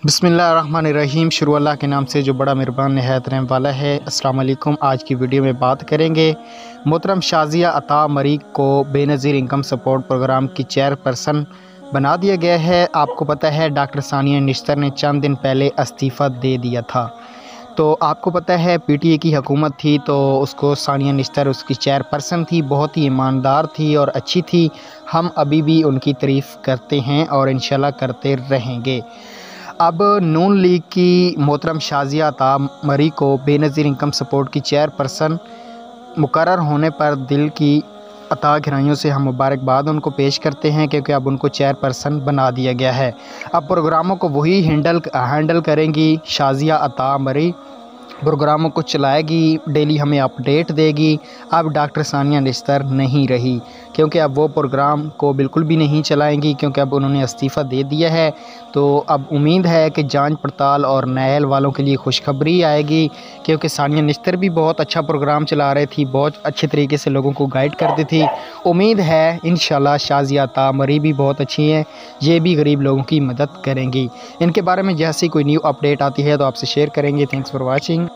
बिस्मिल्लाहिर्रहमानिर्रहीम। शुरू अल्लाह के नाम से जो बड़ा मेहरबान निहायत रहम वाला है। अस्सलाम वालेकुम। आज की वीडियो में बात करेंगे मोहतरम शाज़िया अता मरी को बेनज़ीर इनकम सपोर्ट प्रोग्राम की चेयरपर्सन बना दिया गया है। आपको पता है डॉक्टर सानिया निश्तर ने चंद दिन पहले इस्तीफ़ा दे दिया था। तो आपको पता है पीटीए की हुकूमत थी तो उसको सानिया निश्तर उसकी चेयरपर्सन थी, बहुत ही ईमानदार थी और अच्छी थी। हम अभी भी उनकी तारीफ़ करते हैं और इंशाल्लाह करते रहेंगे। अब नून लीग की मोहतरम शाज़िया अता मरी को बेनज़ीर इनकम सपोर्ट की चेयरपर्सन मुकर्रर होने पर दिल की अता गहराइयों से हम मुबारकबाद उनको पेश करते हैं, क्योंकि अब उनको चेयरपर्सन बना दिया गया है। अब प्रोग्रामों को वही हैंडल करेंगी शाज़िया अता मरी, प्रोग्रामों को चलाएगी, डेली हमें अपडेट देगी। अब डॉक्टर सानिया निश्तर नहीं रही, क्योंकि अब वो प्रोग्राम को बिल्कुल भी नहीं चलाएंगी, क्योंकि अब उन्होंने इस्तीफ़ा दे दिया है। तो अब उम्मीद है कि जांच पड़ताल और न्यायालय वालों के लिए खुशखबरी आएगी, क्योंकि सानिया निश्तर भी बहुत अच्छा प्रोग्राम चला रही थी, बहुत अच्छे तरीके से लोगों को गाइड करती थी। उम्मीद है इंशाल्लाह शाज़िया अता मरी भी बहुत अच्छी हैं, ये भी गरीब लोगों की मदद करेंगी। इनके बारे में जैसी कोई न्यू अपडेट आती है तो आपसे शेयर करेंगे। Thanks for watching.